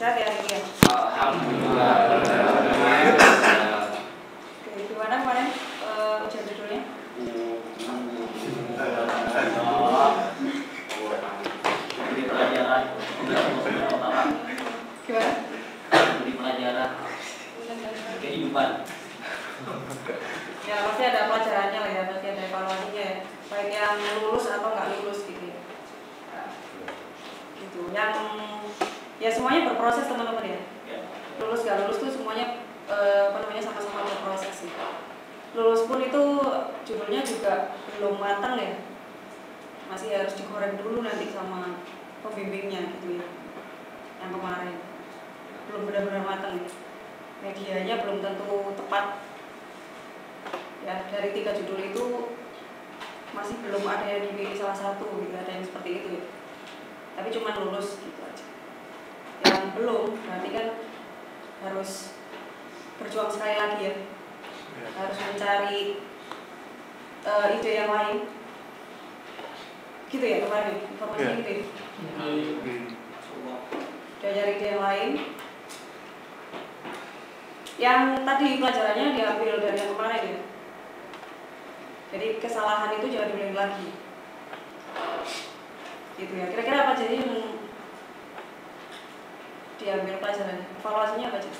Sehat ya hari ini ya? Alhamdulillah. Oke, gimana kemarin ujian judulnya? Di pelajaran Gimana? di pelajaran kehidupan. Ya pasti ada pelajarannya lah ya, pasti ada evaluasinya ya. Baik yang lulus atau nggak lulus gitu ya. Nah, gitu. Yang ya semuanya berproses teman-teman ya. Lulus nggak lulus tuh semuanya sama-sama berproses sih. Lulus pun itu judulnya juga belum matang ya. Masih harus digoreng dulu nanti sama pembimbingnya gitu ya. Yang kemarin belum benar-benar matang ya. Medianya belum tentu tepat. Ya, dari 3 judul itu masih belum ada yang dipilih salah satu gitu, ada yang seperti itu ya. Tapi cuma lulus gitu aja. Yang belum berarti kan harus berjuang sekali lagi ya. Harus mencari ide yang lain. Gitu ya kemarin informasinya gitu ya. Udah cari ide yang lain. Yang tadi pelajarannya diambil dari yang kemarin ya. Jadi kesalahan itu jangan diulangi lagi. Gitu ya. Kira-kira apa jadi yang diambil pelajarannya? Evaluasinya apa aja?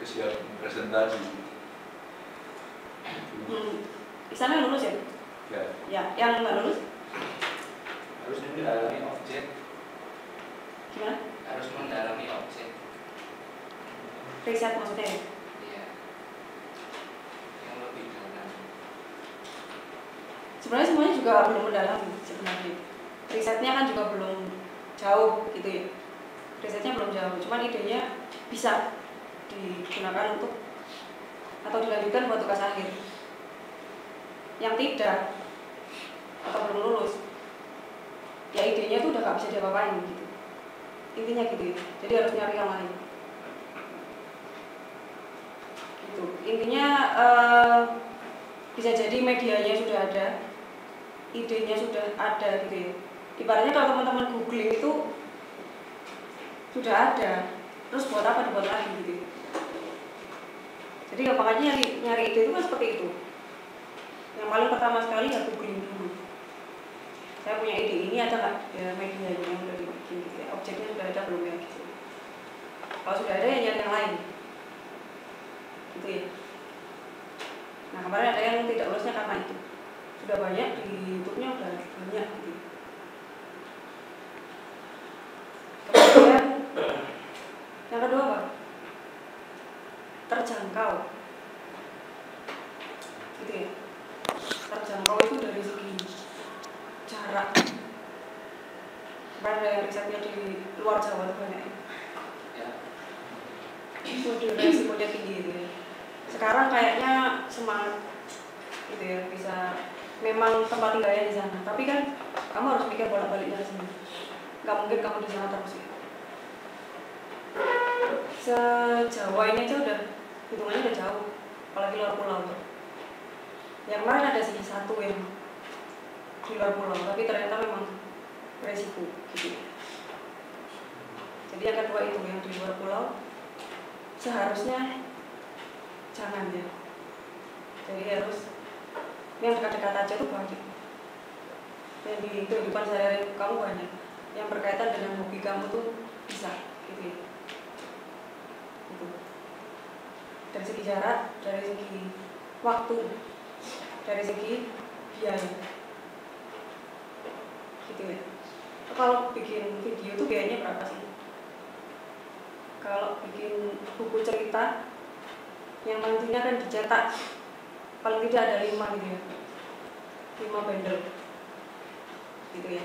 Kesiapan presentasi. Di sana lulus ya? Ya. Ya, yang nggak lulus? Harus mendalami objek. Gimana? Harus mendalami objek. Riset maksudnya ya? Iya. Yang lebih dalam. Sebenarnya semuanya juga belum mendalam sebenarnya. Risetnya kan juga belum jauh gitu ya. Risetnya belum jauh, cuman idenya bisa digunakan untuk atau dilanjutkan buat tugas akhir. Yang tidak atau belum lulus, ya idenya tuh udah gak bisa diapa-apain gitu. Intinya gitu ya. Jadi harus nyari yang lain. Gitu. Intinya bisa jadi medianya sudah ada, idenya sudah ada gitu ya. Ibaratnya kalau teman-teman googling itu sudah ada, terus buat apa dibuat lagi gitu ya. Jadi gampangnya nyari ide itu kan seperti itu. Yang paling pertama sekali ya googling dulu. Saya punya ide ini, ada nggak ya medianya yang udah dibikin gitu ya. Objeknya sudah ada belum ya gitu. Kalau sudah ada ya nyari yang lain. Gitu ya. Nah kemarin ada yang tidak lulusnya karena itu. Sudah banyak di YouTube-nya udah banyak gitu. Kemudian yang kedua apa? Terjangkau. Gitu ya. Terjangkau itu dari segi jarak. Ada yang risetnya di luar Jawa itu banyak. Ya. Itu resikonya tinggi gitu ya. Sekarang kayaknya semangat gitu ya, bisa memang tempat tinggalnya di sana. Tapi kan kamu harus mikir bolak-baliknya ke sini. Gak mungkin kamu di sana terus ya. Se-Jawa ini aja udah hitungannya udah jauh, apalagi luar pulau. Yang kemarin ada sih satu yang di luar pulau, tapi ternyata memang resiko gitu. Jadi yang kedua itu yang di luar pulau seharusnya jangan ya. Jadi harus yang dekat-dekat aja tuh banyak. Yang di kehidupan sehari-hari kamu banyak. Yang berkaitan dengan hobi kamu tuh bisa gitu ya. Gitu. Dari segi jarak, dari segi waktu, dari segi biaya. Gitu ya. Kalau bikin video tuh biayanya berapa sih? Kalau bikin buku cerita yang nantinya kan dicetak paling tidak ada 5 gitu ya, 5 bundle gitu ya.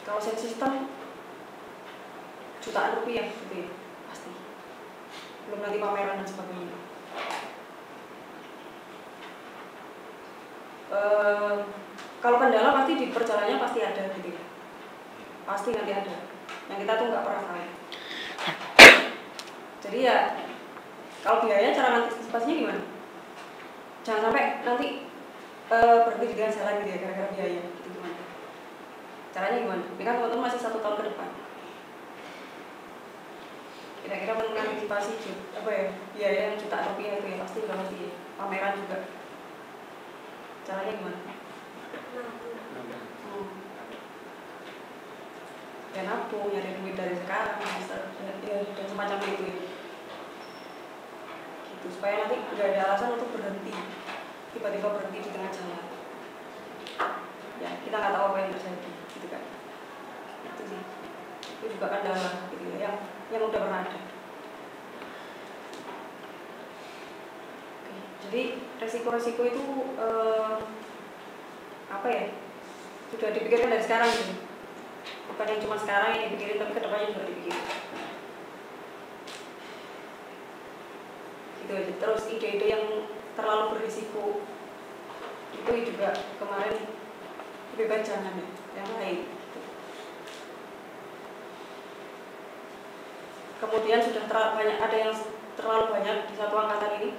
Kalau sound system jutaan rupiah gitu ya pasti, belum nanti pameran dan sebagainya. Kalau kendala pasti di perjalanannya pasti ada gitu ya, pasti nanti ada yang kita tuh nggak pernah tahu. Jadi ya kalau biaya cara antisipasinya gimana? Jangan sampai nanti berhenti di jalan gitu ya gara-gara biaya gitu gimana? Caranya gimana? Tapi kan teman-teman masih 1 tahun ke depan. Kira-kira mengantisipasi biaya yang jutaan rupiah itu ya pasti udah mesti ya. Pameran juga. Caranya gimana? Ya nabung, nyari duit dari sekarang, ya dan semacam itu ya. Gitu, supaya nanti nggak ada alasan untuk berhenti, tiba-tiba berhenti di tengah jalan. Ya kita nggak tahu apa yang terjadi, gitu kan. Itu sih. Itu juga kan dalam gitu ya, yang udah pernah ada. Oke, jadi resiko-resiko itu apa ya? Sudah dipikirkan dari sekarang gitu. Bukan yang cuma sekarang yang dipikirin, tapi kedepannya juga dipikirin. Gitu aja. Terus ide-ide yang terlalu berisiko itu juga kemarin lebih baik jangan ya, yang lain. Kemudian sudah banyak, ada yang terlalu banyak di satu angkatan ini.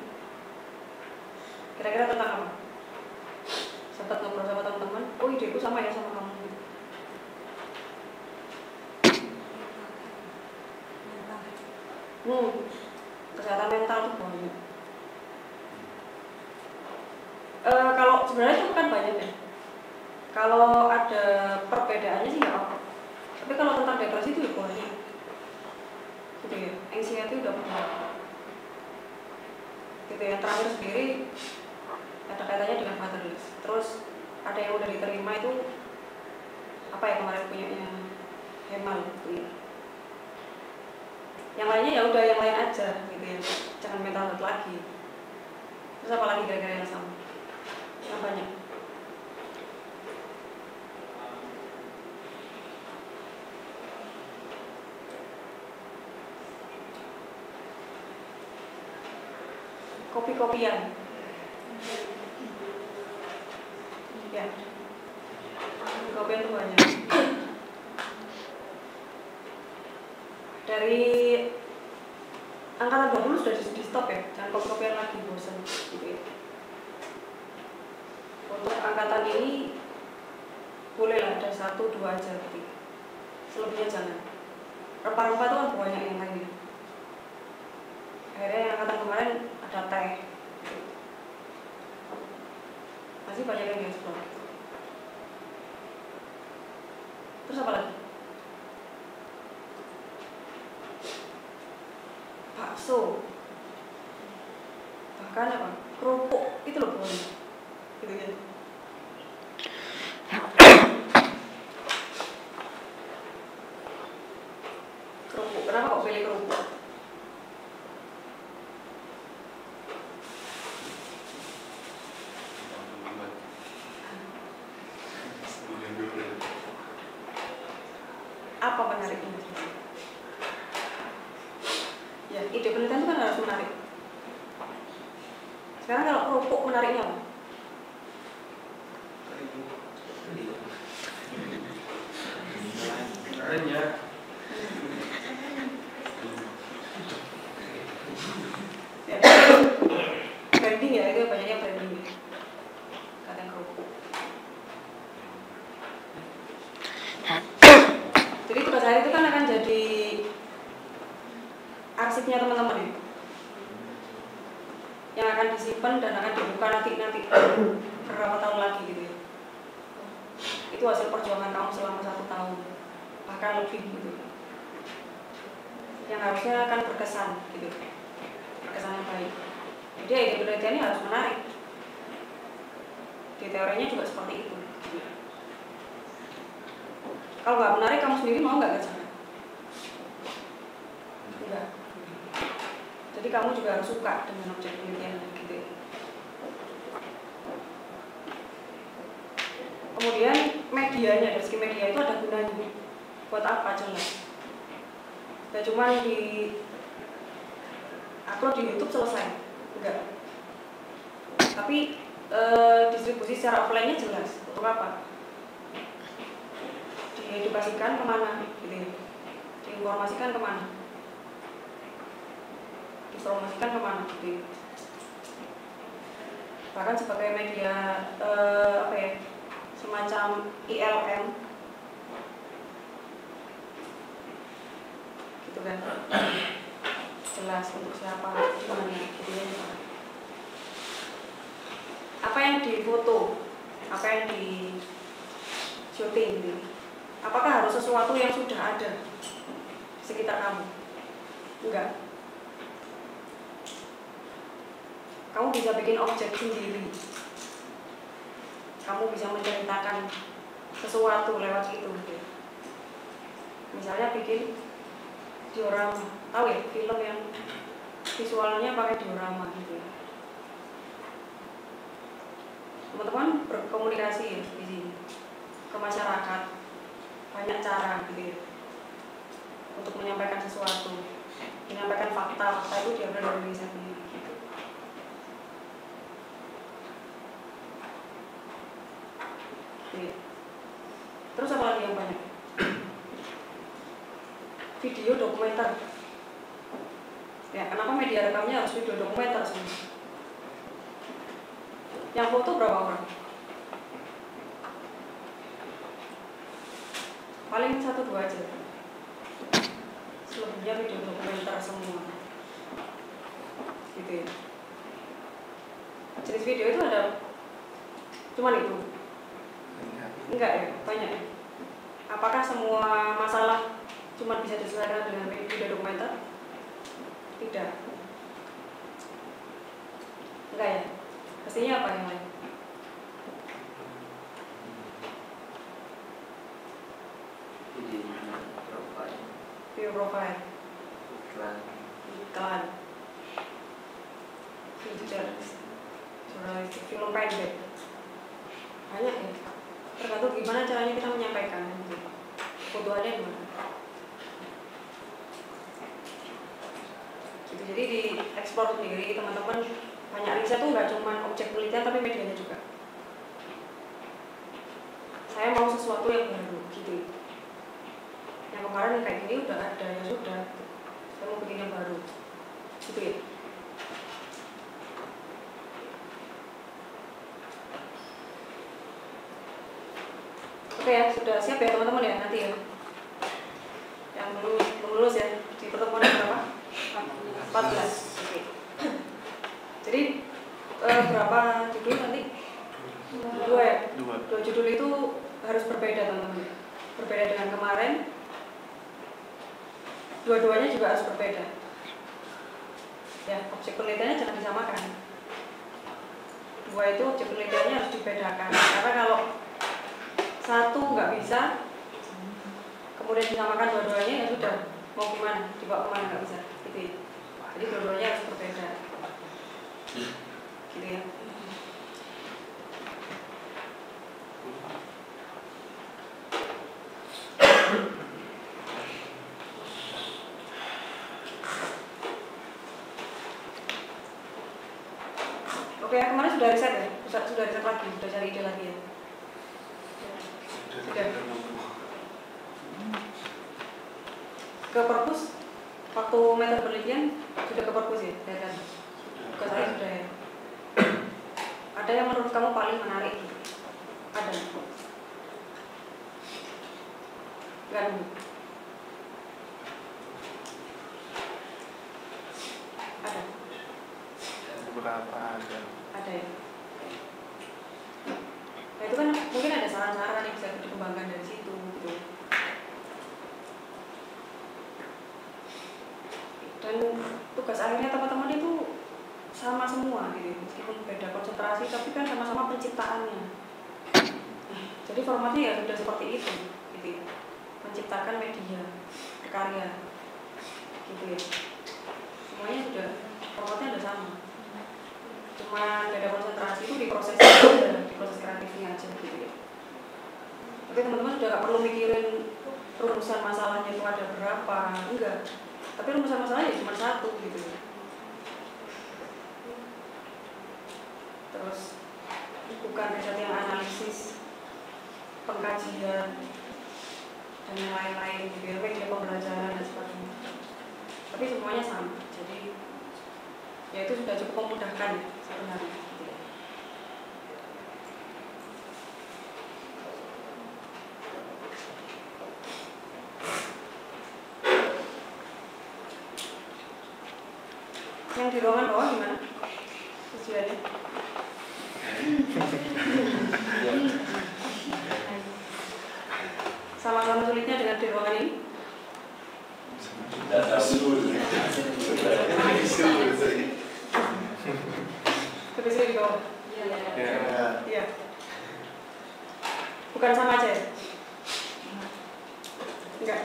Kira-kira tentang apa? Sempat ngobrol sama teman-teman, oh ideku sama ya sama kamu. Kesehatan mental itu banyak. Kalau sebenarnya itu kan banyak ya. Kalau ada perbedaannya sih nggak apa. Tapi kalau tentang depresi itu ya banyak. Gitu ya, anxiety udah banyak. Gitu yang terakhir sendiri ada kaitannya dengan fatherless. Terus ada yang udah diterima itu apa ya kemarin punyanya Hemal gitu ya. Yang lainnya ya udah yang lain aja gitu ya, jangan mental health lagi. Terus apa lagi kira-kira yang sama? Yang banyak. Kopi-kopian. Ya. Kopian itu banyak. Dari angkatan 20 sudah di stop ya, jangan kopi-kopian lagi, bosan gitu ya. Untuk angkatan ini bolehlah ada 1-2 aja gitu. Selebihnya jangan. Rempah-rempah itu kan banyak yang lainnya. Akhirnya yang angkatan kemarin ada teh. Masih banyak yang diekspor. Terus apa lagi? Bakso, bahkan apa? Kerupuk itu loh boleh, gitu ya. Kerupuk, kenapa kok pilih kerupuk? Apa menariknya? Ya, ide penelitian itu kan harus menarik. Sekarang kalau kerupuk menariknya apa? Caranya Ya, branding ya, itu banyaknya branding. Kadang kerupuk. Jadi tugas hari itu kan akan jadi arsipnya teman-teman ya, yang akan disimpan dan akan dibuka nanti beberapa tahun lagi gitu ya. Itu hasil perjuangan kamu selama 1 tahun bahkan lebih gitu, yang harusnya akan berkesan gitu, berkesan yang baik. Jadi ide penelitiannya harus menarik, di teorinya juga seperti itu. Kalau nggak menarik, kamu sendiri mau nggak kerjakan? Enggak. Jadi kamu juga harus suka dengan objek penelitian gitu ya. Kemudian medianya, dari segi media itu ada gunanya. Buat apa jelas? Gak cuma di upload di YouTube selesai, enggak. Tapi distribusi secara offline-nya jelas. Untuk apa? Diedukasikan kemana gitu ya. Diinformasikan kemana, dipromosikan kemana gitu. Bahkan sebagai media apa ya, semacam ILM, gitu kan, jelas untuk siapa, di mana, gitu ya. Apa yang difoto, apa yang di syuting gitu, apakah harus sesuatu yang sudah ada di sekitar kamu? Enggak. Kamu bisa bikin objek sendiri, kamu bisa menceritakan sesuatu lewat itu gitu. Misalnya bikin diorama, tahu ya, film yang visualnya pakai diorama gitu ya. Teman-teman berkomunikasi ya di sini ke masyarakat, banyak cara gitu ya untuk menyampaikan sesuatu, menyampaikan fakta itu diambil dari risetnya gitu. Oke. Terus apa lagi yang banyak? Video dokumenter. Ya, kenapa media rekamnya harus video dokumenter semua? Yang foto berapa orang? Paling 1-2 aja. Selebihnya video dokumenter semua. Gitu ya. Jenis video itu ada cuman itu? Enggak ya, banyak ya. Apakah semua masalah cuma bisa diselesaikan dengan video dokumenter? Tidak. Enggak ya? Pastinya apa yang lain? Video profile, iklan, jurnalistik, film pendek, banyak ya. Tergantung gimana caranya kita menyampaikan. Kebutuhannya gimana? Gitu. Jadi di eksplor sendiri teman-teman, banyak riset tuh nggak cuma objek penelitian tapi medianya juga. Saya mau sesuatu yang baru gitu. Yang kemarin kayak gini udah ada, ya sudah. Saya mau bikin yang baru, gitu ya. Oke ya, sudah siap ya teman-teman ya nanti ya. Yang belum lulus ya di pertemuan berapa? 14. Oke. Jadi berapa judul nanti? 2 ya? 2 judul itu harus berbeda teman-teman. Berbeda dengan kemarin. Dua-duanya juga harus berbeda. Ya, objek penelitiannya jangan disamakan. 2 itu objek penelitiannya harus dibedakan. Karena kalau satu nggak bisa, kemudian disamakan dua-duanya, ya sudah, mau kemana, dibawa kemana nggak bisa. Gitu ya. Jadi dua-duanya harus berbeda. Gitu ya. Oke ya, kemarin sudah riset ya? Sudah riset lagi, sudah cari ide lagi ya? Sudah. Ke perpus, waktu meter penelitian sudah ke perpus ya? Ya kan? Ke saya sudah ya. Ada yang menurut kamu paling menarik? Ada? Enggak dulu? Ada? Beberapa ada. Ada ya? Nah itu kan mungkin ada saran-saran yang bisa dikembangkan dari situ gitu. Dan tugas akhirnya teman-teman itu sama semua gitu, meskipun beda konsentrasi tapi kan sama-sama penciptaannya. Jadi formatnya ya sudah seperti itu gitu ya. Menciptakan media karya gitu ya. Semuanya sudah formatnya sudah sama. Cuma beda konsentrasi itu di proses aja, di proses kreatifnya aja gitu ya. Tapi teman-teman sudah gak perlu mikirin rumusan masalahnya itu ada berapa, enggak. Tapi rumusan masalahnya cuma satu gitu ya. Terus bukan riset yang analisis, pengkajian dan yang lain-lain gitu ya, media pembelajaran dan sebagainya. Tapi semuanya sama. Jadi ya itu sudah cukup memudahkan ya sebenarnya gitu ya. Yang di ruangan bawah gimana? Tujuannya? Sama-sama sulitnya dengan di ruangan ini? Lebih sulit di bawah? Iya. Bukan sama aja ya? Enggak?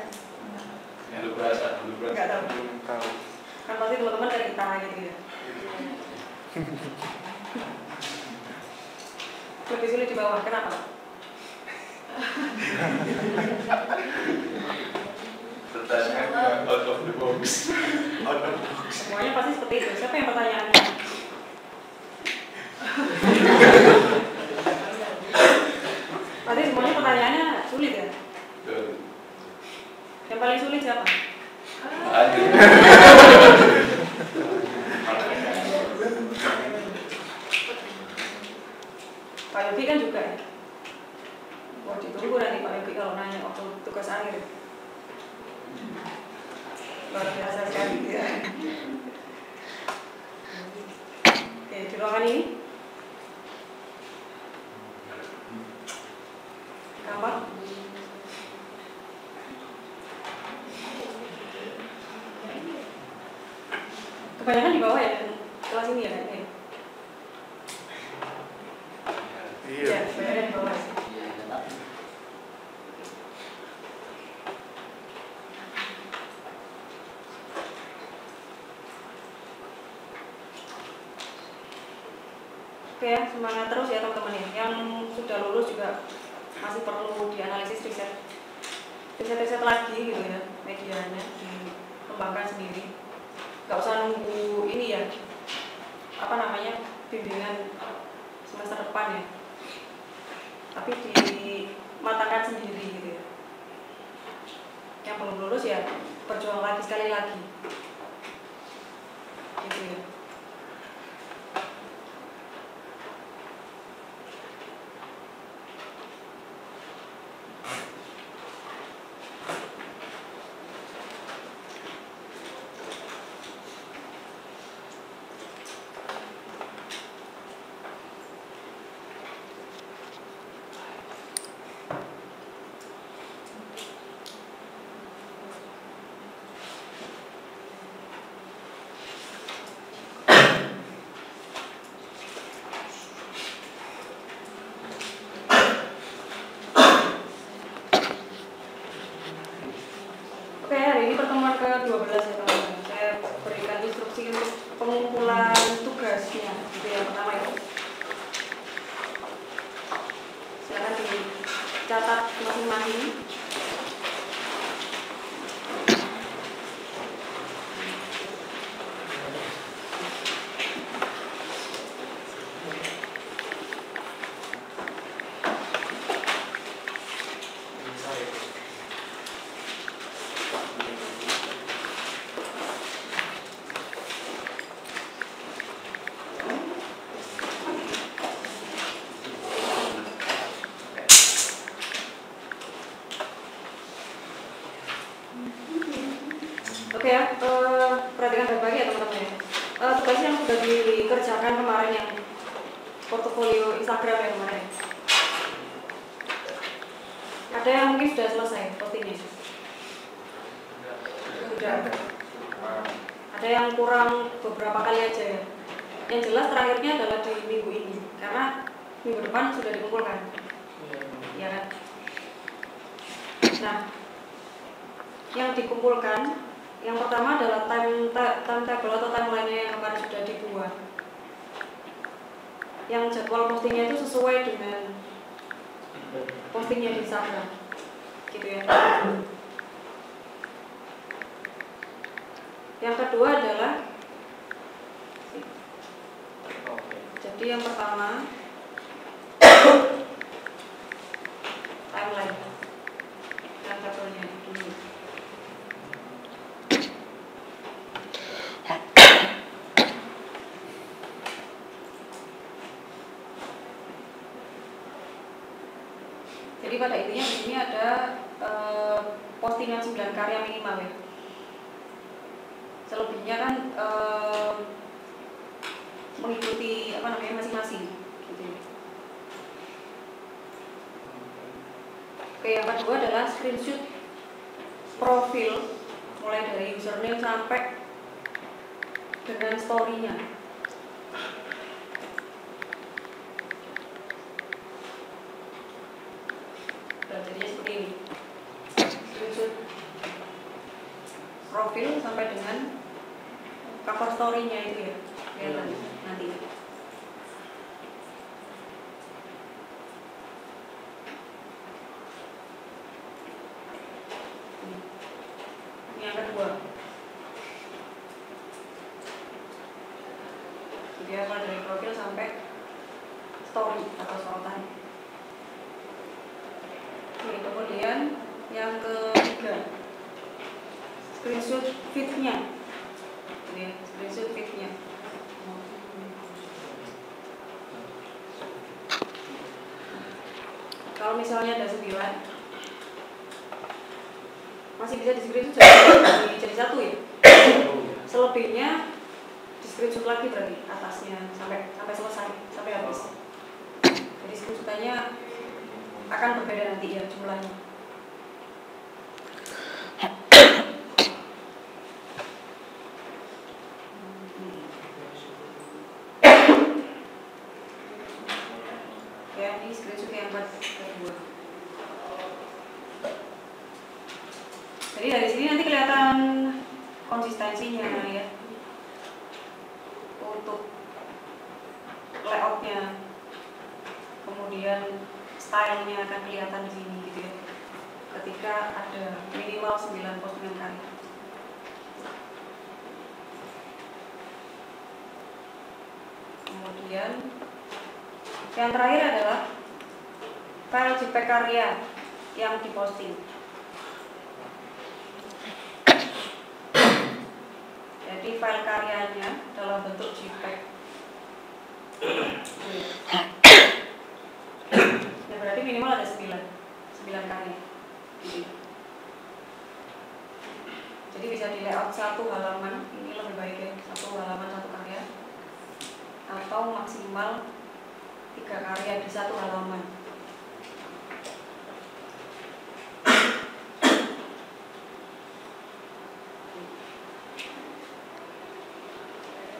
Enggak tahu. Belum tahu. Kan pasti teman-teman dari kita gitu ya. Lebih sulit di bawah, kenapa? Pertanyaan out of the box. Semuanya pasti seperti itu. Siapa yang pertanyaannya? Pasti semuanya pertanyaannya sulit ya? Yang paling sulit siapa? Pak Yogi kan juga ya? Wah ditunggu nanti Pak Yogi kalau nanya waktu tugas akhir. Luar biasa sekali ya. Oke, di ruangan ini kamar. Kebanyakan di bawah ya, kelas ini ya kayaknya. Iya. Ya, kebanyakan di bawah sih. Iya, tetap. Oke ya, semangat terus ya teman-teman ya. Yang sudah lulus juga masih perlu dianalisis riset lagi gitu ya, medianya dikembangkan sendiri. Gak usah nunggu ini ya, apa namanya, bimbingan semester depan ya, tapi dimatangkan sendiri gitu ya. Yang belum lulus ya berjuang lagi sekali lagi gitu ya. Oke, hari ini pertemuan ke-12 ya teman-teman. Saya berikan instruksi untuk pengumpulan tugasnya. Itu yang pertama itu. Silakan dicatat masing-masing. Oke ya, perhatikan baik-baik ya teman-teman ya. Tugas yang sudah dikerjakan kemarin yang portofolio Instagram yang kemarin. Ada yang mungkin sudah selesai postingnya? Sudah. Ada yang kurang beberapa kali aja ya. Yang jelas terakhirnya adalah di minggu ini, karena minggu depan sudah dikumpulkan. Ya kan? Nah, yang dikumpulkan yang pertama adalah timetable atau timeline yang kemarin sudah dibuat. Yang jadwal postingnya itu sesuai dengan postingnya di Instagram, gitu ya. Yang kedua adalah, jadi yang pertama timeline, timetable-nya dulu. Jadi pada intinya di sini ada postingan 9 karya minimal ya. Selebihnya kan mengikuti masing-masing gitu. Oke, yang kedua adalah screenshot profil mulai dari username sampai dengan story-nya. Jadinya seperti ini, screenshot profil sampai dengan cover story-nya itu ya, kelihatan nanti. Ini yang kedua. Dia mulai dari profil sampai story atau sorotan. Kemudian yang ketiga, screenshot feed-nya. Ini screenshot feed-nya. Kalau misalnya ada 9, masih bisa di screenshot jadi satu ya. Selebihnya di screenshot lagi berarti atasnya sampai selesai, sampai habis. Jadi screenshotannya akan berbeda nanti ya jumlahnya. Ya, ini screenshot yang kedua. Jadi dari sini nanti kelihatan konsistensinya ya. Untuk layoutnya, kemudian stylenya akan kelihatan di sini gitu ya. Ketika ada minimal 9 postingan kali. Kemudian yang terakhir adalah file JPEG karya yang diposting. Jadi file karyanya dalam bentuk JPEG. Ya, berarti minimal ada 9 karya. Jadi bisa di layout satu halaman, ini lebih baik ya, satu halaman satu karya, atau maksimal 3 karya di satu halaman.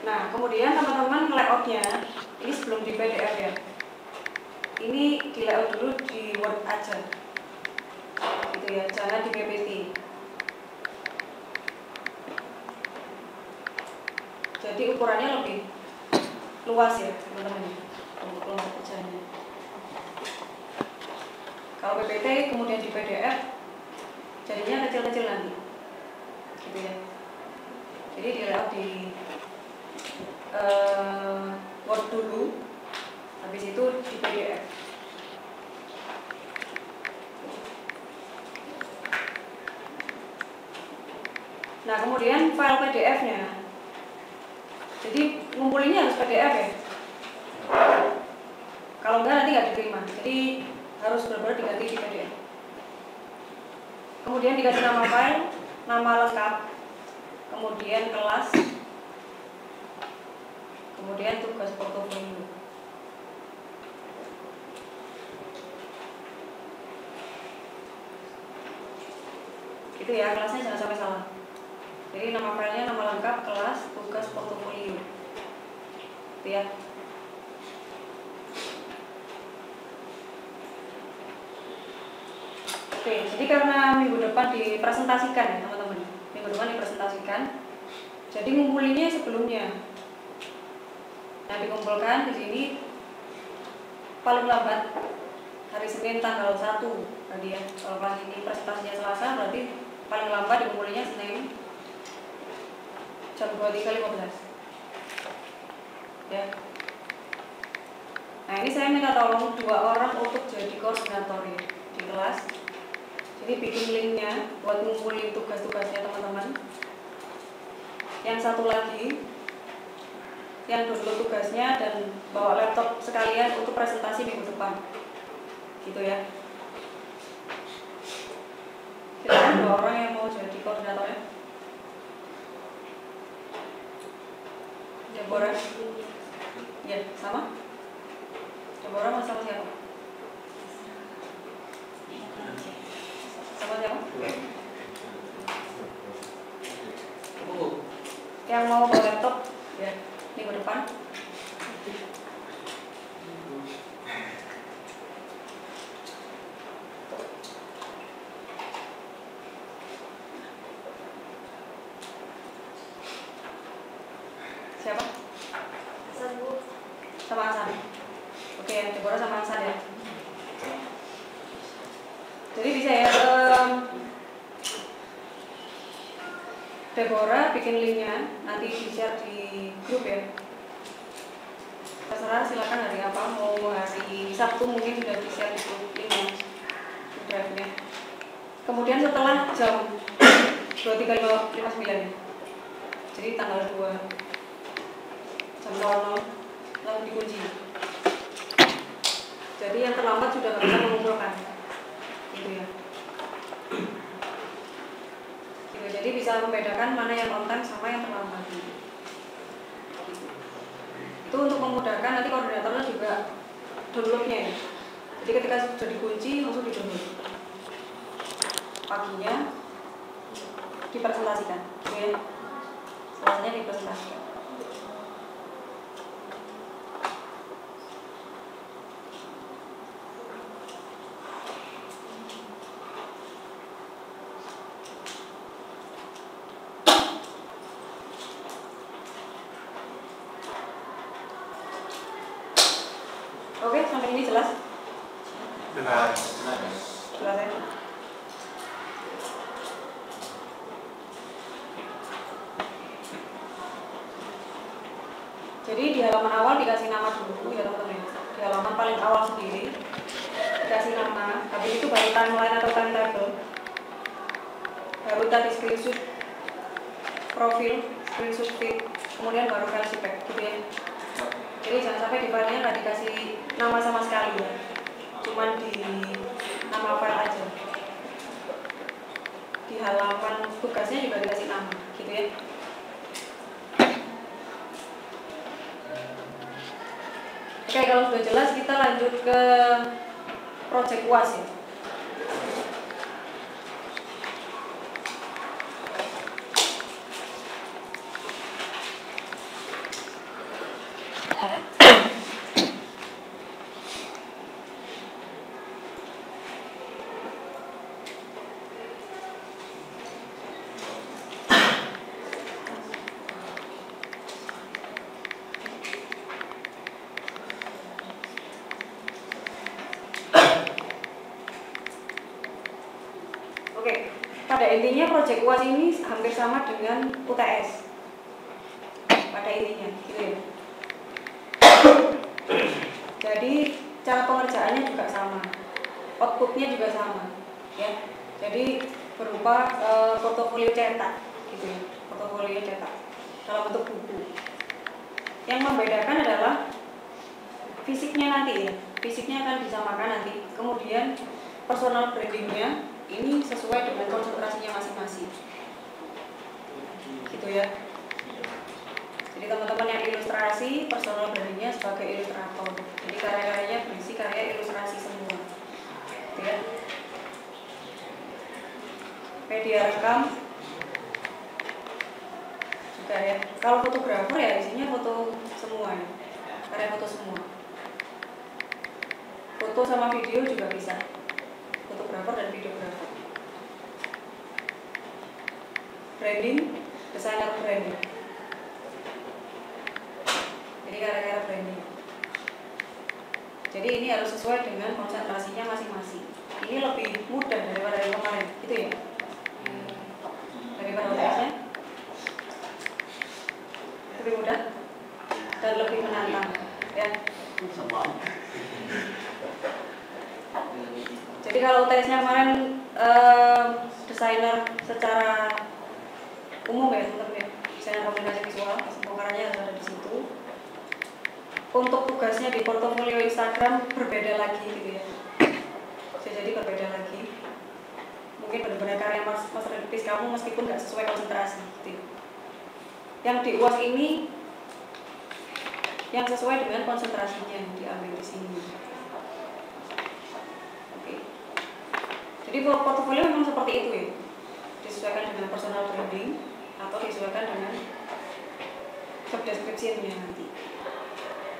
Nah, kemudian teman-teman layoutnya, ini sebelum di PDF ya, ini di layout dulu di Word aja, gitu ya, jangan di PPT. Jadi ukurannya lebih luas ya teman-teman untuk kelompok kerjanya. Kalau PPT kemudian di PDF jadinya kecil-kecil nanti, gitu ya. Jadi di layout di Word dulu, habis itu di PDF. Nah, kemudian file PDF-nya, jadi ngumpulinnya harus PDF ya. Kalau enggak nanti nggak diterima, jadi harus benar-benar diganti di PDF. Kemudian dikasih nama file, nama lengkap, kemudian kelas, kemudian tugas portofolio. Itu ya, kelasnya jangan sampai salah. Jadi nama filenya nama lengkap, kelas, tugas portofolio. Itu ya. Oke, jadi karena minggu depan dipresentasikan ya teman-teman. Minggu depan dipresentasikan. Jadi ngumpulinnya sebelumnya. Nah, dikumpulkan di sini paling lambat hari Senin tanggal 1 tadi ya. Kalau kelas ini presentasinya Selasa, berarti paling lambat dikumpulinnya Senin jam 23.15 ya. Nah, ini saya minta tolong 2 orang untuk jadi koordinator ya di kelas. Jadi bikin linknya buat ngumpulin tugas-tugasnya teman-teman. Yang satu lagi yang dulu tugasnya dan bawa laptop sekalian untuk presentasi minggu depan, gitu ya. Silakan 2 orang yang mau jadi koordinatornya. Deborah. Ya, sama? Deborah mau sama siapa? Sama siapa? Yang mau bawa laptop, ya, minggu depan. Siapa? Hasan, Bu. Sama Hasan. Oke, Deborah sama Hasan ya. Jadi bisa ya, Deborah bikin linknya, nanti di-share di grup ya. Terserah, silakan hari apa, mau hari Sabtu mungkin sudah di-share di grup linknya, drive-nya. Kemudian setelah jam 23.59 ya. Jadi tanggal 2 jam 00 lalu dikunci. Jadi yang terlambat sudah nggak bisa mengumpulkan, gitu ya. Gitu, jadi bisa membedakan mana yang on time sama yang terlambat. Itu untuk memudahkan nanti koordinatornya juga downloadnya ya. Jadi ketika sudah dikunci langsung di-download. Paginya dipresentasikan, ya. Selanjutnya dipresentasikan. Oke, sampai ini jelas? Jelas. Jelas ya? Jadi di halaman awal dikasih nama dulu ya teman-teman. Di halaman paling awal sendiri dikasih nama, habis itu baru timeline atau timetable, baru tadi screenshot profil, screenshot feed, kemudian baru file spec gitu ya. Jadi jangan sampai di filenya nggak dikasih nama sama sekali ya, cuman di nama file aja. Di halaman tugasnya juga dikasih nama gitu ya. Oke, kalau sudah jelas kita lanjut ke project UAS ya. Oke, pada intinya project UAS ini hampir sama dengan UTS. Pada intinya, gitu ya. Jadi cara pengerjaannya juga sama, outputnya juga sama, ya. Jadi berupa portofolio cetak, gitu ya. Portofolio cetak dalam bentuk buku. Yang membedakan adalah fisiknya nanti ya. Fisiknya akan disamakan nanti. Kemudian personal brandingnya ini sesuai dengan konsentrasinya masing-masing, gitu ya. Jadi teman-teman yang ilustrasi, personal brandingnya sebagai ilustrator. Jadi karya-karyanya berisi karya ilustrasi semua, gitu ya. Media rekam juga ya. Kalau fotografer ya isinya foto semua ya, karya foto semua. Foto sama video juga bisa. Fotografer dan videografer. Branding, desainer branding. Jadi karya-karya branding. Jadi ini harus sesuai dengan konsentrasinya masing-masing. Ini lebih mudah daripada yang kemarin, gitu ya? Daripada UTS-nya lebih mudah dan lebih menantang, ya. Jadi kalau UTS-nya kemarin desainer secara umum ya teman-teman ya, desainer komunikasi visual, pembongkarannya ada di situ. Untuk tugasnya di portofolio Instagram berbeda lagi gitu ya. Bisa jadi berbeda lagi. Mungkin benar-benar karya masterpiece kamu meskipun nggak sesuai konsentrasi gitu. Yang di UAS ini yang sesuai dengan konsentrasinya yang diambil di sini. Oke. Jadi portofolio memang seperti itu ya, disesuaikan dengan personal branding atau disesuaikan dengan job description-nya nanti.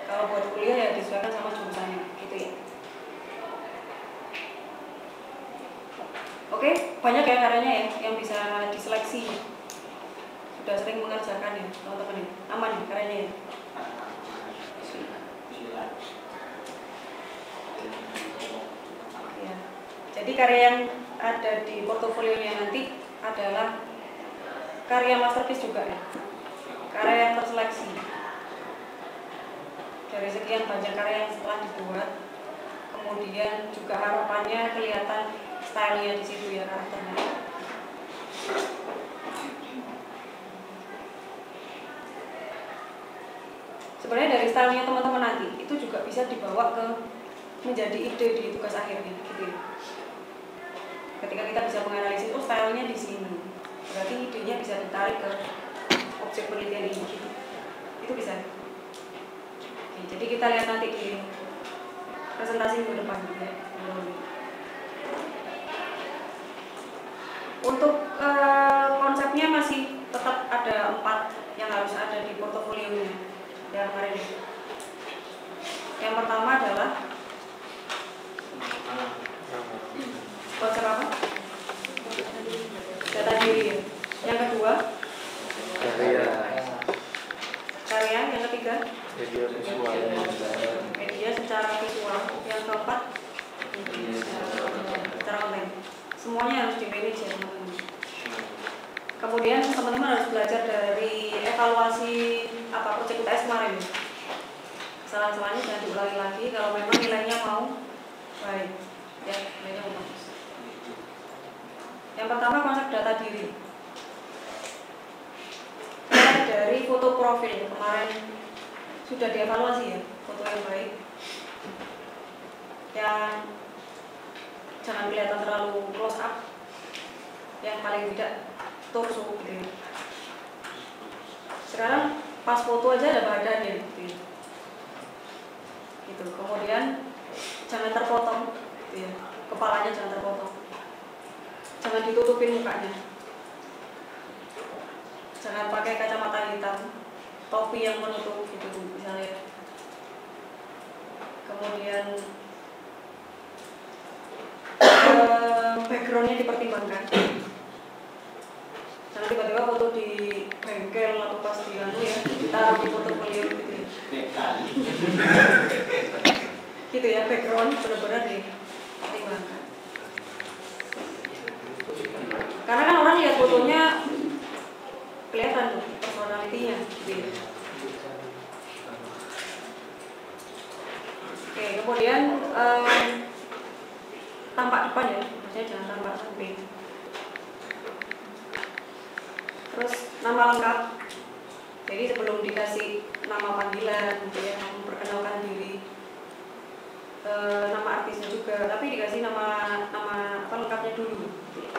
Kalau buat kuliah ya disesuaikan sama jurusannya, gitu ya. Oke, banyak ya karyanya ya yang bisa diseleksi. Sudah sering mengerjakan ya teman-teman ya, aman ya karyanya ya. Ya. Jadi karya yang ada di portofolionya nanti adalah karya masterpiece juga ya, karya yang terseleksi dari sekian banyak karya yang setelah dibuat. Kemudian juga harapannya kelihatan stylenya di situ ya, karakternya. Sebenarnya dari stylenya teman-teman nanti itu juga bisa dibawa ke menjadi ide di tugas akhirnya, gitu ya. Ketika kita bisa menganalisis, oh stylenya di sini, berarti idenya bisa ditarik ke objek penelitian ini, gitu. Itu bisa. Oke, jadi kita lihat nanti di presentasi minggu depan, gitu ya. Untuk konsepnya masih tetap ada 4 yang harus ada di portofolionya yang kemarin. Yang pertama adalah konsep apa? Data diri ya. Yang kedua karya. Yang ketiga media secara visual. Yang keempat secara online. Semuanya harus di-manage ya teman-teman. Kemudian teman-teman harus belajar dari evaluasi proyek UTS kemarin. Kesalahan-kesalahannya jangan diulangi lagi. Kalau memang nilainya mau baik, ya nilainya mau bagus. Yang pertama konsep data diri. Dari foto profil kemarin sudah dievaluasi ya, foto yang baik, yang jangan kelihatan terlalu close up, yang paling tidak torso gitu ya. Sekarang pas foto aja ada badannya gitu ya. Gitu. Kemudian jangan terpotong gitu ya. Kepalanya jangan terpotong. Jangan ditutupin mukanya. Jangan pakai kacamata hitam, topi yang menutup gitu misalnya. Kemudian backgroundnya dipertimbangkan. Jangan tiba-tiba foto di bengkel atau pas di anu ya, taruh di portofolio gitu ya. Gitu ya, background benar-benar dipertimbangkan. Karena kan orang lihat fotonya kelihatan tuh personalitinya gitu ya. Oke, kemudian tampak depan ya, maksudnya jangan tampak samping. Terus nama lengkap. Jadi sebelum dikasih nama panggilan, gitu ya, memperkenalkan diri, nama artisnya juga, tapi dikasih nama lengkapnya dulu. Gitu ya.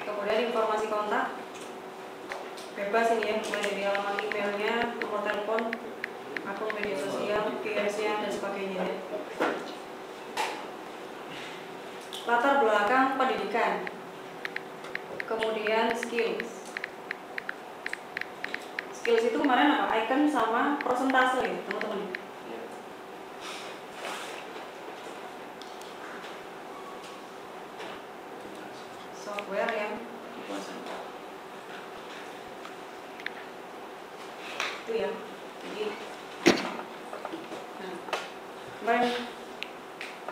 Kemudian informasi kontak bebas ini ya, mulai dari alamat emailnya, nomor telepon, akun media sosial, QRS-nya dan sebagainya ya. Latar belakang pendidikan, kemudian skills itu kemarin apa? Icon sama persentase ya teman-teman. Software yang dikuasai itu ya. Jadi kemarin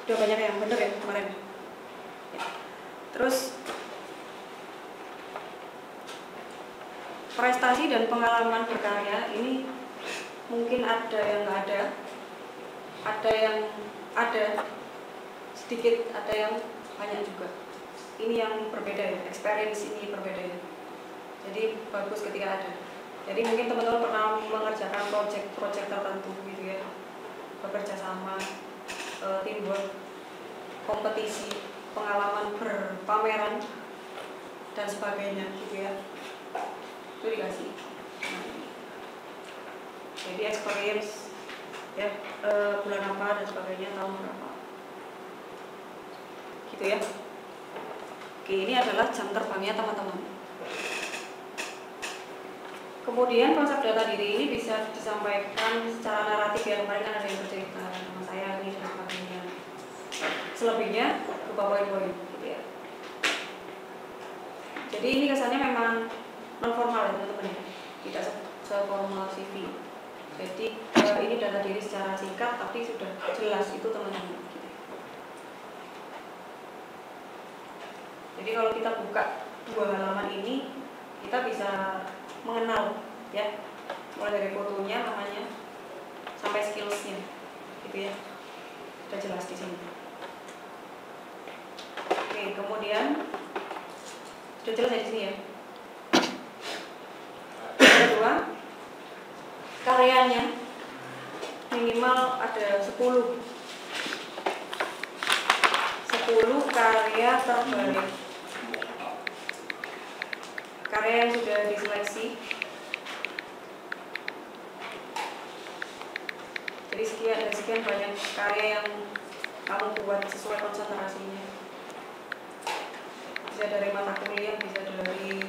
udah banyak yang bener ya kemarin ya. Terus prestasi dan pengalaman berkarya ini mungkin ada yang nggak ada yang ada sedikit, ada yang banyak juga. Ini yang berbeda ya, experience ini berbeda ya. Jadi bagus ketika ada. Jadi mungkin teman-teman pernah mengerjakan project tertentu gitu ya, bekerja sama, teamwork, kompetisi, pengalaman berpameran dan sebagainya gitu ya. Itu dikasih. Jadi experience ya, bulan apa dan sebagainya, tahun berapa. Gitu ya. Oke, ini adalah jam terbangnya teman-teman. Kemudian konsep data diri ini bisa disampaikan secara naratif ya, kemarin kan ada yang bercerita sama saya ini dan sebagainya. Selebihnya berupa poin-poin gitu ya. Jadi ini kesannya memang non formal ya teman-teman ya, tidak seformal CV. Jadi ini data diri secara singkat tapi sudah jelas itu teman-teman. Jadi kalau kita buka 2 halaman ini, kita bisa mengenal ya, mulai dari fotonya, namanya, sampai skillsnya, gitu ya. Sudah jelas di sini. Oke, kemudian sudah jelas ya di sini ya. Yang kedua, karyanya minimal ada 10 karya terbaik. Karya yang sudah diseleksi. Jadi sekian banyak karya yang kamu buat sesuai konsentrasinya. Bisa dari mata kuliah, bisa dari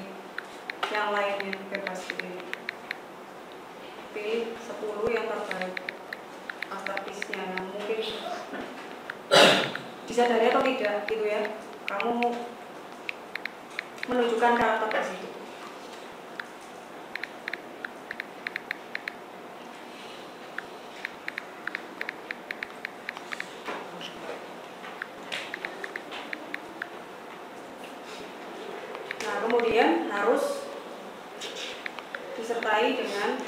yang lainnya, bebas pilih. Pilih 10 yang terbaik masterpiece-nya yang mungkin disadari atau tidak gitu ya. Kamu menunjukkan karakter di situ. Nah, kemudian harus disertai dengan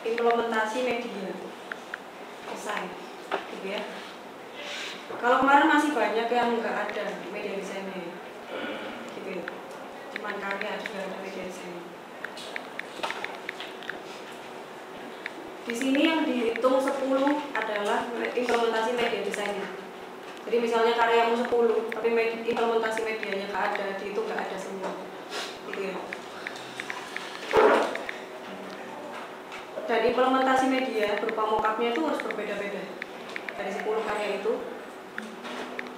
implementasi media desain, gitu ya. Kalau kemarin masih banyak yang nggak ada media desainnya, gitu ya. Cuman karya juga ada media desainnya. Di sini yang dihitung 10 adalah implementasi media desainnya. Jadi misalnya karyamu 10, tapi implementasi medianya nggak ada, di itu nggak ada semua, gitu ya. Dan implementasi media berupa mock-up-nya itu harus berbeda-beda dari 10 karya itu.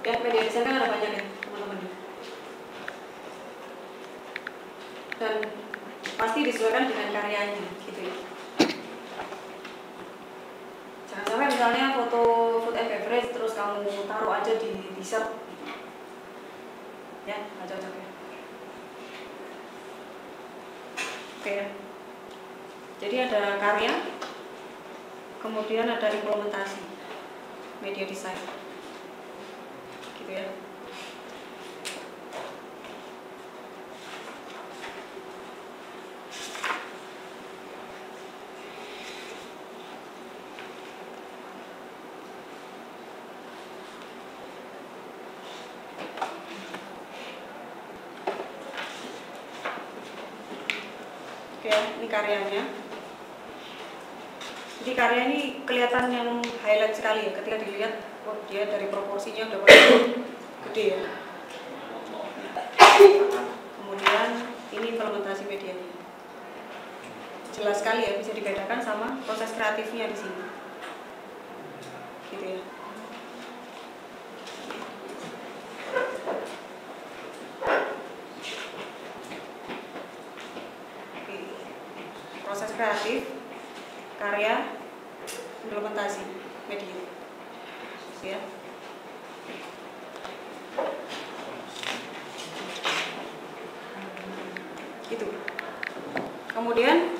Ya, media desain kan ada banyak ya teman-teman. Dan pasti disesuaikan dengan karyanya, gitu ya. Jangan sampai misalnya foto food and beverage terus kamu taruh aja di dessert, ya nggak cocok ya. Oke. Jadi ada karya, kemudian ada implementasi media desain, gitu ya. Oke, ini karyanya. Jadi karya ini kelihatan yang highlight sekali ya, ketika dilihat, oh dia dari proporsinya udah paling gede ya. Kemudian ini implementasi medianya. Jelas sekali ya, bisa dibedakan sama proses kreatifnya di sini. Gitu ya. Oke. Proses kreatif, karya, implementasi media, ya. Gitu. Kemudian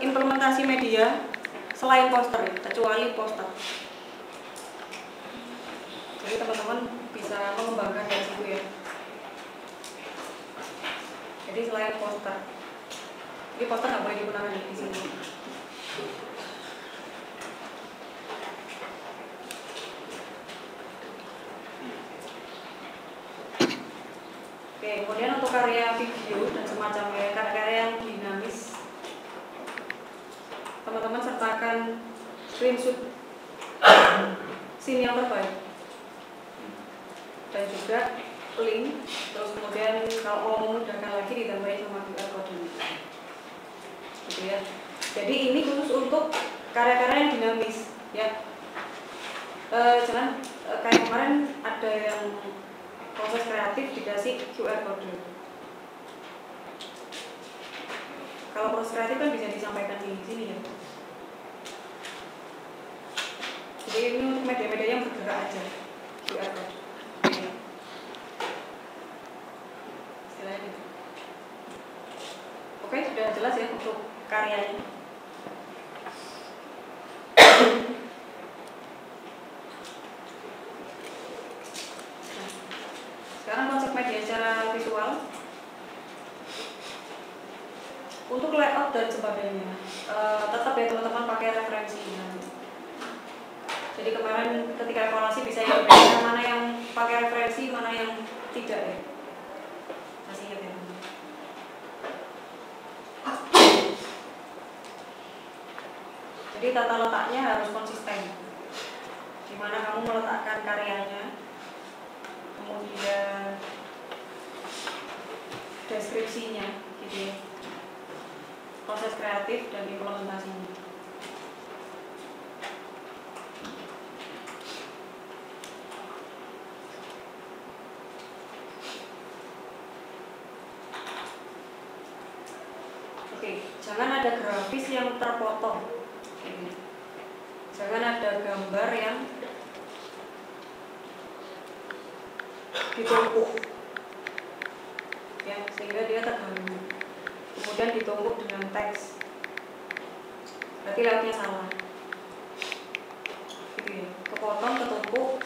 implementasi media selain poster ya, kecuali poster. Jadi teman-teman bisa mengembangkan dari situ ya. Jadi selain poster, jadi poster nggak boleh digunakan di sini. Oke, kemudian untuk karya video dan semacamnya, karya-karya yang dinamis, teman-teman sertakan screenshot scene yang terbaik dan juga link, terus kemudian kalau mau memudahkan lagi ditambahin sama QR code. gitu ya. Jadi ini khusus untuk karya-karya yang dinamis ya. Jangan kayak kemarin ada yang proses kreatif dikasih QR code. Kalau proses kreatif kan bisa disampaikan di sini ya. Jadi ini untuk media-media yang bergerak aja, QR code. Istilahnya gitu. Oke, sudah jelas ya untuk karyanya. Nah, sekarang konsep media secara visual. Untuk layout dan sebagainya, tetap ya teman-teman pakai referensi. Jadi kemarin ketika evaluasi bisa ya bedakan mana yang pakai referensi, mana yang tidak ya. Masih ingat ya. Jadi tata letaknya harus konsisten. Di mana kamu meletakkan karyanya, kemudian deskripsinya, gitu ya. Proses kreatif dan implementasinya. Oke, jangan ada grafis yang terpotong. Jangan ada gambar yang ditumpuk, ya, sehingga dia terganggu. Kemudian ditumpuk dengan teks, berarti layoutnya salah, gitu ya. Kepotong, ketumpuk,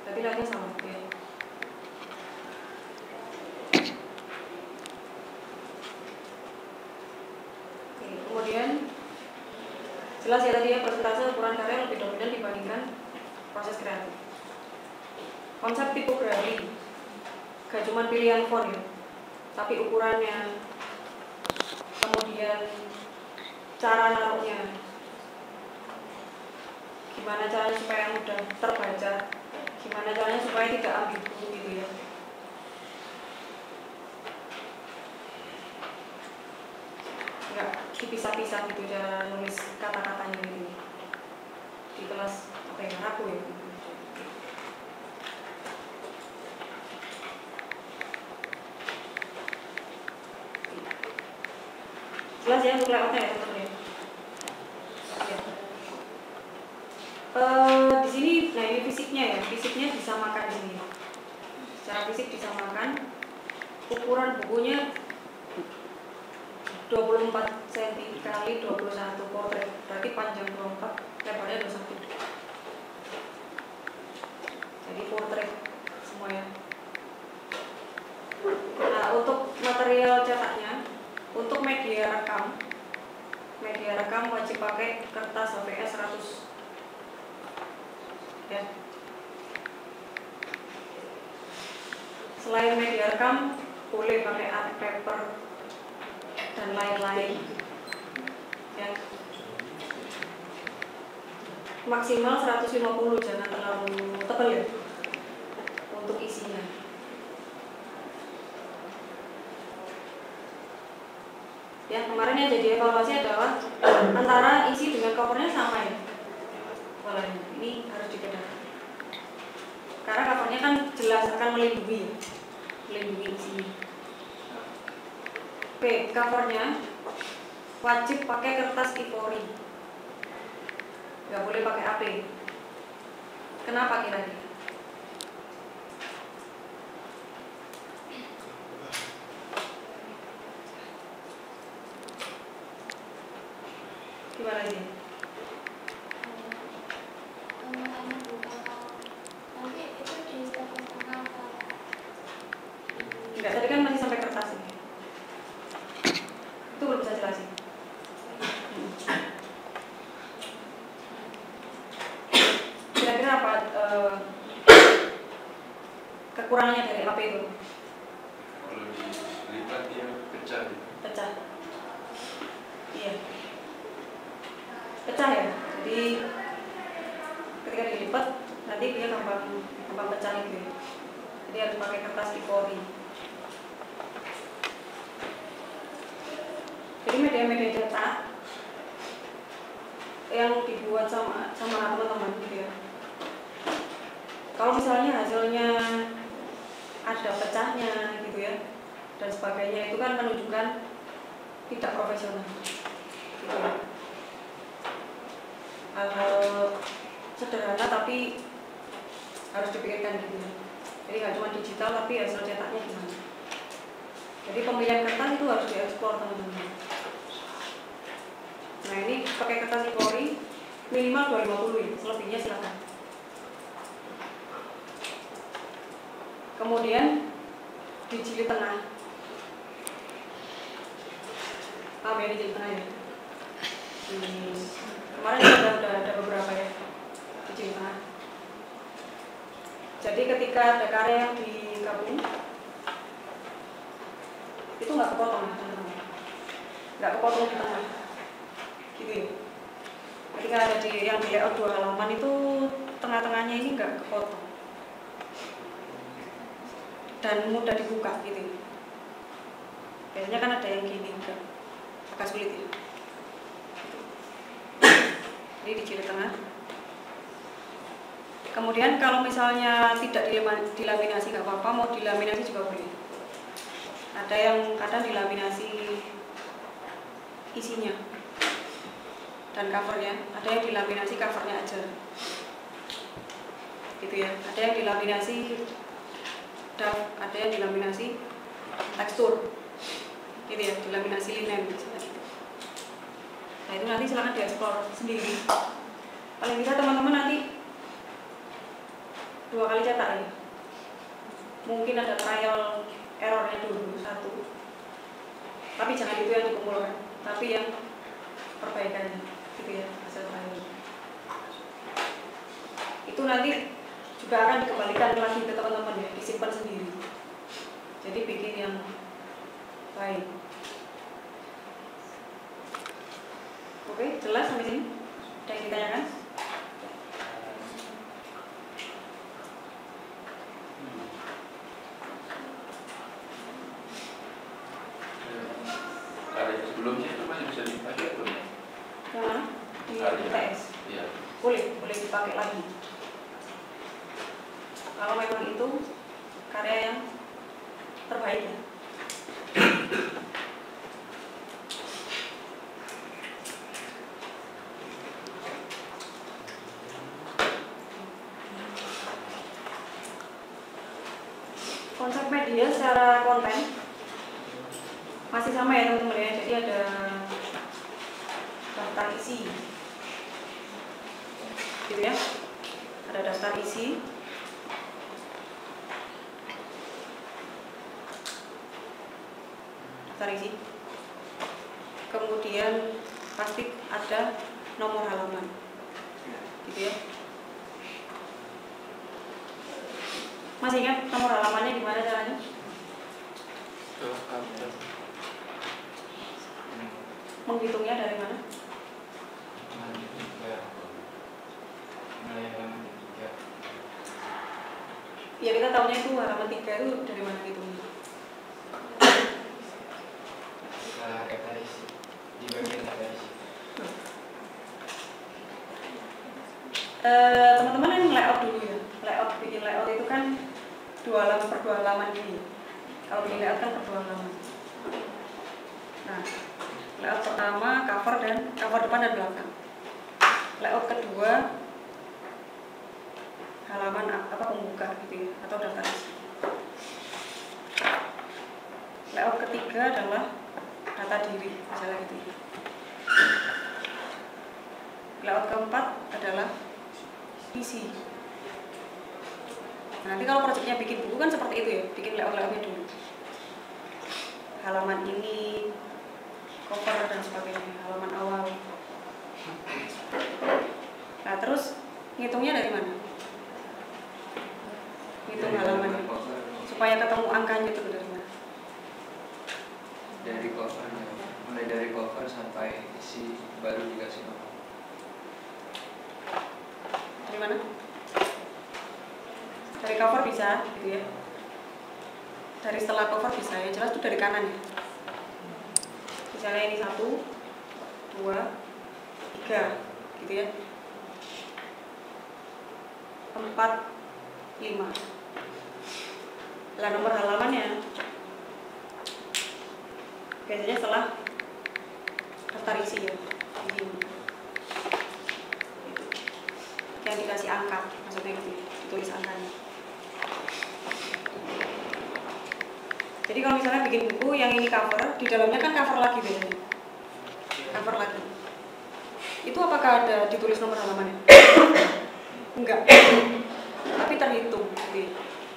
berarti layoutnya salah, gitu ya. Oke, kemudian jelas ya tadi ya, persentase ukuran karya lebih dominan dibandingkan proses kreatif. Konsep tipografi gak cuma pilihan font ya, tapi ukurannya, kemudian cara naruhnya, gimana caranya supaya mudah terbaca, gimana caranya supaya tidak ambigu gitu ya. Nggak dipisah-pisah gitu cara nulis kata-katanya gitu. Di kelas apa ya, ragu ya. Jelas ya untuk layoutnya ya teman-teman ya. Di sini, nah ini fisiknya ya, fisiknya disamakan di sini. Secara fisik disamakan. Ukuran bukunya 24 cm kali 21 portrait, berarti panjang 24, lebarnya 21. Jadi portrait semuanya. Nah untuk material cetaknya, untuk media rekam wajib pakai kertas HVS 100 ya. Selain media rekam boleh pakai art paper dan lain-lain ya. Maksimal 150, jangan terlalu tebal ya untuk isinya. Ya, kemarin yang jadi evaluasi adalah antara isi dengan covernya sama ya. Polanya ini harus dibedakan. Karena covernya kan jelas akan melindungi isinya. Oke, covernya wajib pakai kertas ivory. Nggak boleh pakai AP. Kenapa kira-kira? Gimana ini? Enggak, tadi kan masih sampai kertas ini. Itu belum bisa jelasin. Kira-kira apa kekurangannya dari AP itu? Kalau dilipat dia pecah. Pecah. Iya. Pecah ya. Jadi ketika dilipat nanti dia gampang pecah gitu ya. Jadi harus pakai kertas ivory. Jadi media-media cetak yang dibuat sama teman-teman gitu ya. Kalau misalnya hasilnya ada pecahnya gitu ya dan sebagainya, itu kan menunjukkan tidak profesional gitu ya. Hal-hal sederhana tapi harus dipikirkan gitu ya. Jadi nggak cuma digital tapi hasil cetaknya gimana. Jadi pemilihan kertas itu harus dieksplor teman-teman. Nah ini pakai kertas Ipori minimal 250 ya, selebihnya silakan. Kemudian dijilid tengah. Paham ya, dijilid tengah ya? Kemarin udah ada beberapa ya dijilid tengah. Jadi ketika ada karya yang digabung itu nggak kepotong teman-teman, nggak kepotong di tengah gitu ya. Ketika ada yang di layout 2 halaman itu tengah-tengahnya ini nggak kepotong dan mudah dibuka gitu ya. Biasanya kan ada yang gini agak sulit ya. Jadi dijilid tengah. Kemudian kalau misalnya tidak dilaminasi nggak apa-apa, mau dilaminasi juga boleh. Ada yang kadang dilaminasi isinya dan covernya, ada yang dilaminasi covernya aja gitu ya. Ada yang dilaminasi draft, ada yang dilaminasi tekstur gitu ya, dilaminasi linen misalnya gitu. Nah itu nanti silahkan dieksplor sendiri. Paling bisa teman-teman nanti 2 kali cetak ya. Mungkin ada trial errornya dulu 1, tapi jangan itu yang dikumpulkan, tapi yang perbaikannya gitu ya, hasil trial. Itu nanti juga akan dikembalikan lagi ke teman-teman ya, disimpan sendiri. Jadi bikin yang baik. Oke, jelas sampai sini? Ada yang ditanyakan? Karya sebelumnya itu masih bisa dipakai belum? Yang di UTS? Iya. Boleh dipakai lagi. Kalau memang itu karya yang terbaik ya. Konsep media secara konten masih sama ya teman-teman ya. Jadi ada daftar isi gitu ya, ada daftar isi, kemudian pasti ada nomor halaman gitu ya. Masih ingat nomor halamannya gimana caranya? Menghitungnya dari mana? Ya kita tahunya itu halaman 3 itu dari mana hitungnya? Di bagian referensi. Teman-teman yang layout dulu ya. Bikin layout itu kan 2 halaman per 2 halaman gini. Kalau bikin layout kan per 2 halaman. Nah, layout pertama cover depan dan belakang. Layout kedua halaman pembuka gitu ya, atau daftar isi. Layout ketiga adalah data diri misalnya gitu ya. Layout keempat adalah isi. Nanti kalau proyeknya bikin buku kan seperti itu ya, bikin layout-layoutnya dulu. Halaman ini, cover dan sebagainya, halaman awal. Nah terus ngitungnya dari mana? Ngitung halamannya supaya ketemu angkanya itu dari mana? Dari covernya, mulai dari cover sampai isi baru dikasih nomor. Dari mana? Dari cover bisa gitu ya. Dari setelah cover bisa, yang jelas itu dari kanan ya. Bisa Misalnya ini 1, 2, 3, gitu ya. 4, 5. Lah nomor halamannya biasanya setelah daftar isi ya. Ini. Yang dikasih angka, maksudnya gitu, ditulis angkanya. Jadi kalau misalnya bikin buku yang ini cover, di dalamnya kan cover lagi biasanya. Cover lagi. Itu apakah ada ditulis nomor halamannya? Enggak. Tapi terhitung, gitu ya.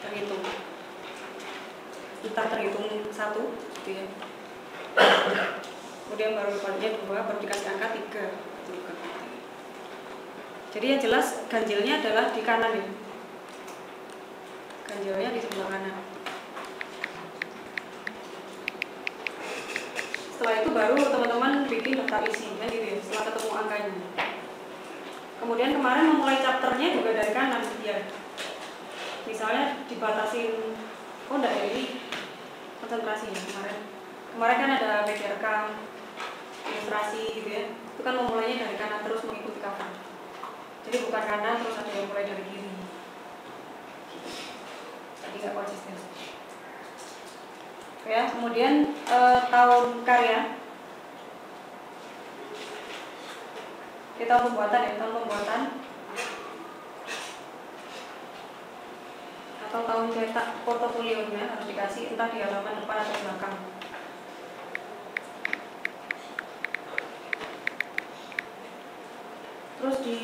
Terhitung. Entah terhitung 1, gitu ya. Kemudian baru depannya 2, baru dikasih angka 3. Gitu. Jadi yang jelas ganjilnya adalah di kanan ya. Ganjilnya di sebelah kanan. Setelah itu baru teman-teman bikin daftar isi, kan gitu ya, setelah ketemu angkanya. Kemudian kemarin memulai chapternya juga dari kanan ya. Misalnya dibatasin, oh enggak ya, ini konsentrasi ya kemarin. Kemarin kan ada media rekam, ilustrasi gitu ya. Itu kan memulainya dari kanan terus mengikuti cover. Jadi bukan kanan terus ada yang mulai dari kiri. Jadi nggak konsisten. Ya, kemudian tahun karya. Kita pembuatan ya, tahun pembuatan atau tahun cetak portofolionya harus dikasih entah di halaman depan atau belakang. Terus di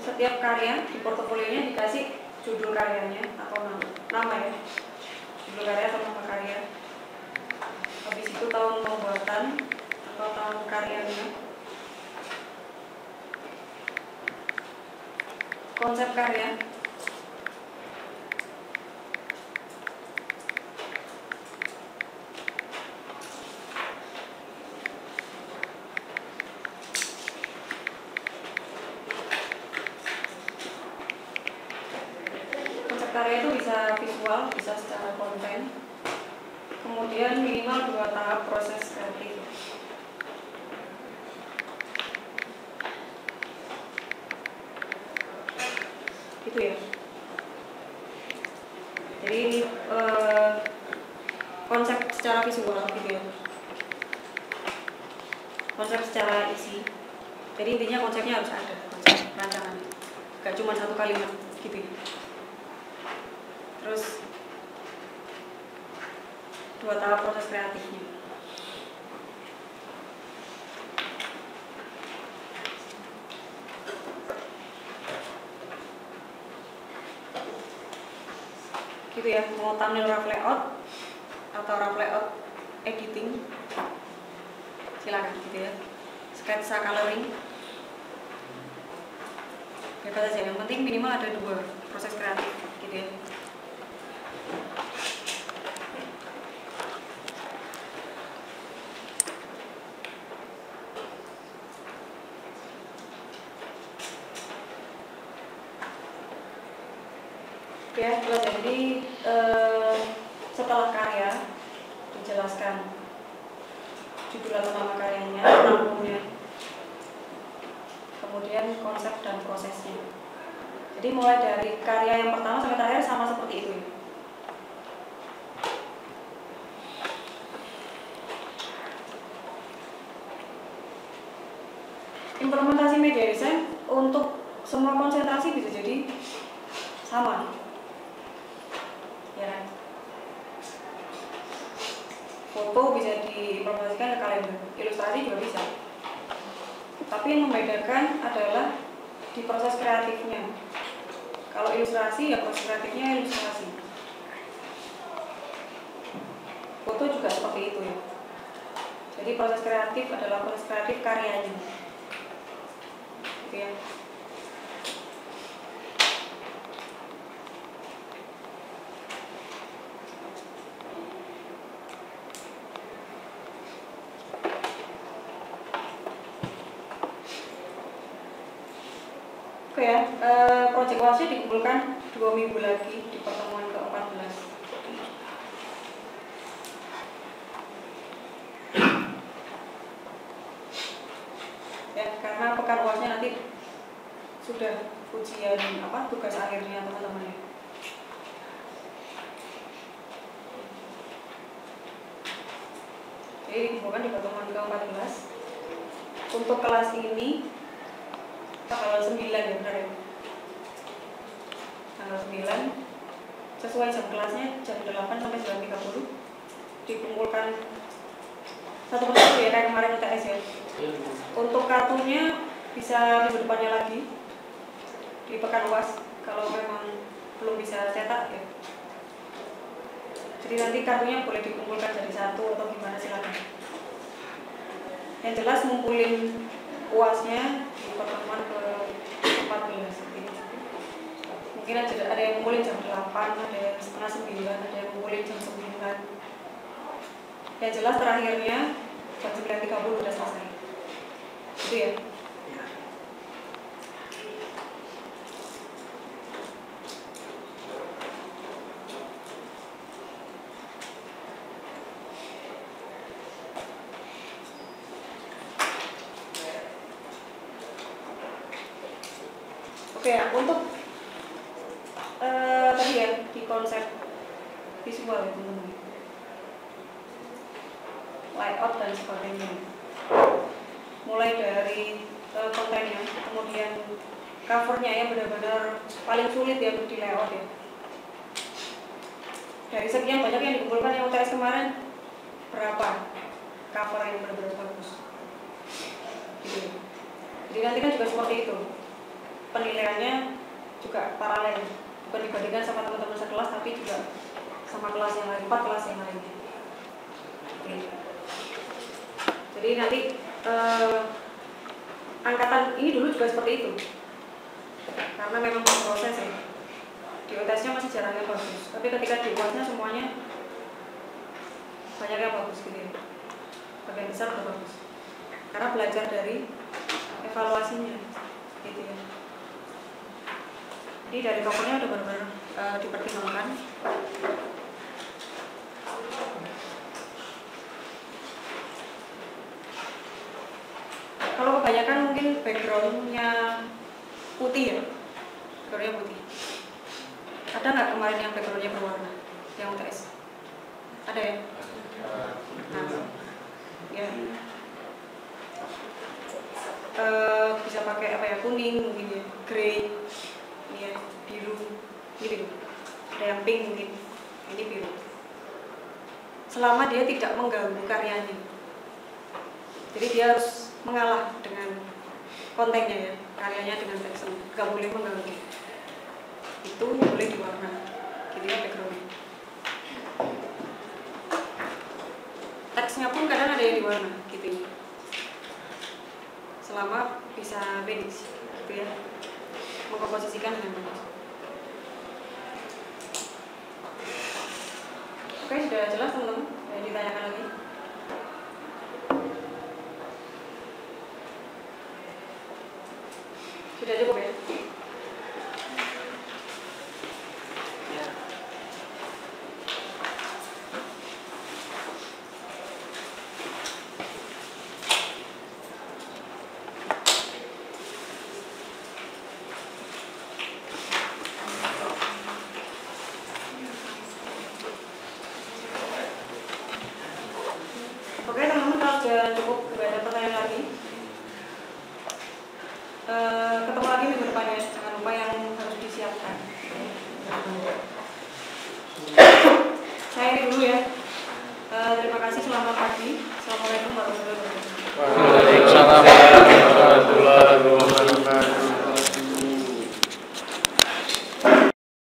setiap karya di portofolionya dikasih judul karyanya atau nama ya, judul karya atau nama karya. Habis itu tahun pembuatan atau tahun karyanya, konsep karya, karya itu bisa visual, bisa secara konten. Kemudian minimal 2 tahap proses kreatif. Itu ya. Jadi ini konsep secara visual gitu ya. Konsep secara isi. Jadi intinya konsepnya harus ada, konsep rancangannya. Gak cuma 1 kalimat gitu ya. Terus 2 tahap proses kreatifnya. Gitu ya, mau thumbnail rough layout atau rough layout editing silakan gitu ya. Sketsa coloring bebas aja, yang penting minimal ada 2 proses kreatif gitu ya. Ya, jelas ya. Jadi setelah karya dijelaskan judul atau nama karyanya, albumnya, kemudian konsep dan prosesnya. Jadi mulai dari karya yang pertama sampai terakhir sama seperti itu. Implementasi media design untuk semua konsentrasi bisa jadi sama. Ya, foto bisa diimplementasikan ke kalender, ilustrasi juga bisa. Tapi yang membedakan adalah di proses kreatifnya. Kalau ilustrasi ya proses kreatifnya ilustrasi. Foto juga seperti itu ya. Jadi proses kreatif adalah proses kreatif karyanya. Gitu ya. Oke ya, proyek wasit dikumpulkan 2 minggu lagi di pertemuan ke-14. sudah ujian tugas akhirnya teman-teman ya. Jadi dikumpulkan di pertemuan ke-14. Untuk kelas ini tanggal 9 ya, benar ya? Tanggal 9 sesuai jam kelasnya jam 8 sampai 9.30 dikumpulkan satu persatu ya, kayak kemarin UTS ya. Untuk kartunya bisa minggu depannya lagi di pekan UAS kalau memang belum bisa cetak ya. Jadi nanti kartunya boleh dikumpulkan jadi satu atau gimana silakan. Yang jelas ngumpulin UASnya di pertemuan ke-14 gitu. Mungkin ada yang ngumpulin jam 8, ada yang setengah 9, ada yang ngumpulin jam 9. Yang jelas terakhirnya jam 9.30 udah selesai. Gitu ya. Oke, untuk tadi ya di konsep visual ya teman-teman, layout dan sebagainya, mulai dari kontennya, kemudian covernya yang benar-benar paling sulit ya untuk di layout ya. Dari sekian banyak yang dikumpulkan yang UTS kemarin, berapa cover yang benar-benar bagus gitu. Jadi nanti kan juga seperti itu, penilaiannya juga paralel, bukan dibandingkan sama teman-teman sekelas tapi juga sama kelas yang lain, 4 kelas yang lainnya. Oke. Jadi nanti angkatan ini dulu juga seperti itu, karena memang proses ya. Di UTS-nya masih jarang yang bagus, tapi ketika di UAS-nya semuanya banyak yang bagus gitu ya. Bagian besar udah bagus, karena belajar dari evaluasinya gitu ya. Jadi dari covernya udah benar-benar dipertimbangkan. Kalau kebanyakan mungkin backgroundnya putih ya, backgroundnya putih. Ada nggak kemarin yang backgroundnya berwarna, yang UTS? Ada ya? Nah, ya. Bisa pakai apa ya, kuning mungkin ya, grey, ya, biru, ini biru. Ada yang pink mungkin, ini biru. Selama dia tidak mengganggu karyanya, jadi dia harus mengalah dengan kontennya ya, karyanya dengan teksnya, nggak boleh mengganggu. Itu boleh diwarna, gitu ya backgroundnya. Teksnya pun kadang ada yang diwarna, gitu ya. Selama bisa finish, gitu ya, mengkomposisikan dengan bagus. Oke, sudah jelas teman-teman? Ditanyakan lagi? Sudah cukup ya? Oke teman-teman, kalau sudah cukup, tidak ada pertanyaan lagi, ketemu lagi minggu depan ya, jangan lupa yang harus disiapkan. Saya ini dulu ya. Terima kasih, selamat pagi. Assalamualaikum warahmatullahi wabarakatuh.